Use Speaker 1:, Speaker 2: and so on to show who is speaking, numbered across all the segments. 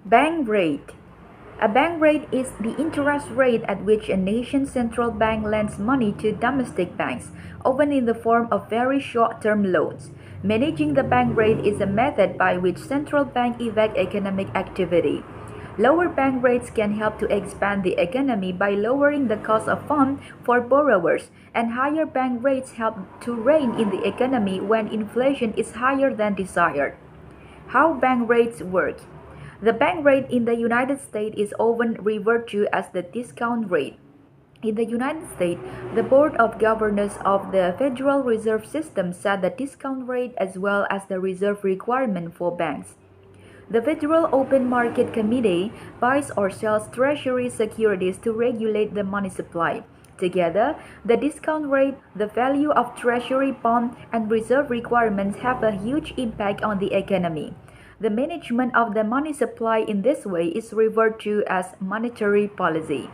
Speaker 1: Bank rate. A bank rate is the interest rate at which a nation's central bank lends money to domestic banks, often in the form of very short-term loans. Managing the bank rate is a method by which central banks evaluate economic activity. Lower bank rates can help to expand the economy by lowering the cost of funds for borrowers, and higher bank rates help to rein in the economy when inflation is higher than desired. How bank rates work. The bank rate in the United States is often referred to as the discount rate. In the United States, the Board of Governors of the Federal Reserve System set the discount rate as well as the reserve requirement for banks. The Federal Open Market Committee buys or sells Treasury securities to regulate the money supply. Together, the discount rate, the value of Treasury bonds, and reserve requirements have a huge impact on the economy. The management of the money supply in this way is referred to as monetary policy.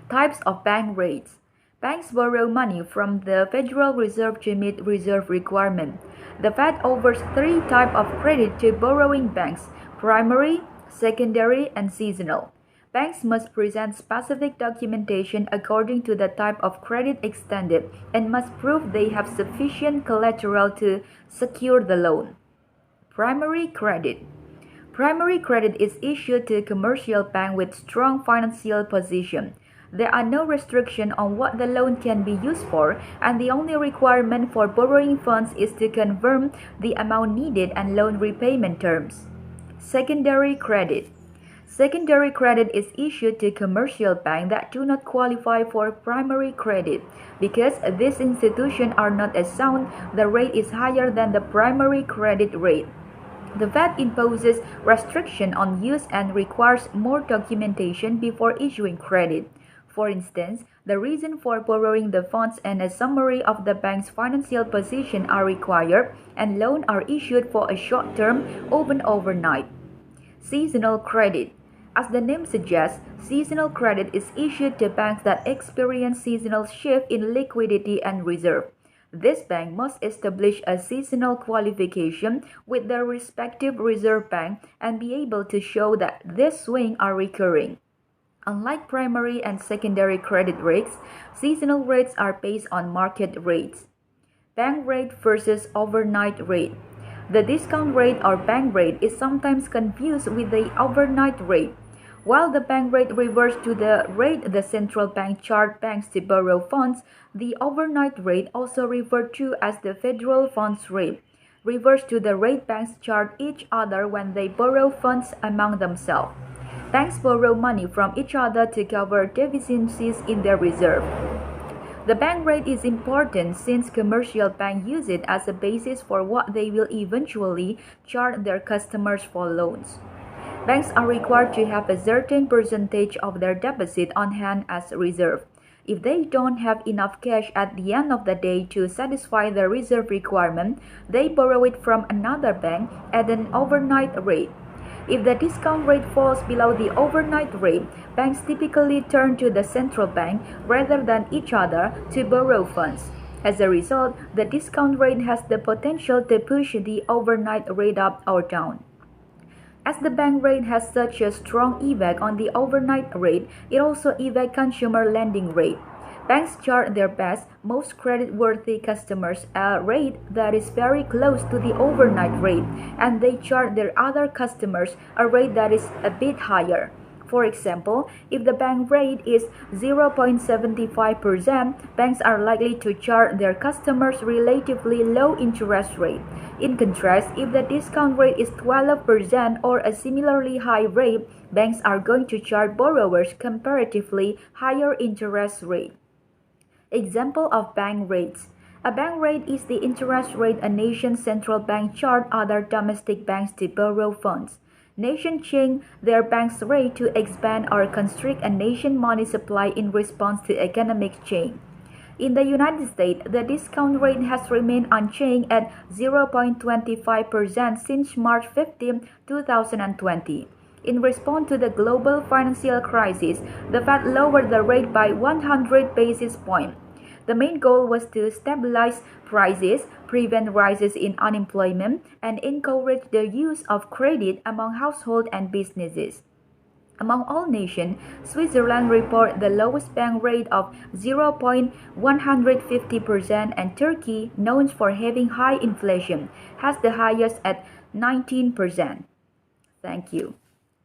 Speaker 1: Types of bank rates. Banks borrow money from the Federal Reserve to meet reserve requirements. The Fed offers three types of credit to borrowing banks: primary, secondary, and seasonal. Banks must present specific documentation according to the type of credit extended and must prove they have sufficient collateral to secure the loan. Primary credit. Primary credit is issued to commercial banks with strong financial position. There are no restrictions on what the loan can be used for, and the only requirement for borrowing funds is to confirm the amount needed and loan repayment terms. Secondary credit. Secondary credit is issued to commercial banks that do not qualify for primary credit. Because these institutions are not as sound, the rate is higher than the primary credit rate. The Fed imposes restrictions on use and requires more documentation before issuing credit. For instance, the reason for borrowing the funds and a summary of the bank's financial position are required, and loans are issued for a short term, often overnight. Seasonal credit. As the name suggests, seasonal credit is issued to banks that experience seasonal shift in liquidity and reserve. This bank must establish a seasonal qualification with their respective reserve bank and be able to show that these swings are recurring. Unlike primary and secondary credit rates, seasonal rates are based on market rates. Bank rate versus overnight rate. The discount rate or bank rate is sometimes confused with the overnight rate. While the bank rate refers to the rate the central bank charges banks to borrow funds, the overnight rate, also referred to as the federal funds rate, refers to the rate banks charge each other when they borrow funds among themselves. Banks borrow money from each other to cover deficiencies in their reserve. The bank rate is important since commercial banks use it as a basis for what they will eventually charge their customers for loans. Banks are required to have a certain percentage of their deposit on hand as reserve. If they don't have enough cash at the end of the day to satisfy the reserve requirement, they borrow it from another bank at an overnight rate. If the discount rate falls below the overnight rate, banks typically turn to the central bank rather than each other to borrow funds. As a result, the discount rate has the potential to push the overnight rate up or down. As the bank rate has such a strong effect on the overnight rate, it also affects consumer lending rate. Banks charge their best, most credit-worthy customers a rate that is very close to the overnight rate, and they charge their other customers a rate that is a bit higher. For example, if the bank rate is 0.75%, banks are likely to charge their customers relatively low interest rate. In contrast, if the discount rate is 12% or a similarly high rate, banks are going to charge borrowers comparatively higher interest rate. Example of bank rates. A bank rate is the interest rate a nation's central bank charges other domestic banks to borrow funds. Nations change their bank's rate to expand or constrict a nation's money supply in response to economic change. In the United States, the discount rate has remained unchanged at 0.25% since March 15, 2020. In response to the global financial crisis, the Fed lowered the rate by 100 basis points. The main goal was to stabilize prices, prevent rises in unemployment, and encourage the use of credit among households and businesses. Among all nations, Switzerland reported the lowest bank rate of 0.150% and Turkey, known for having high inflation, has the highest at 19%. Thank you.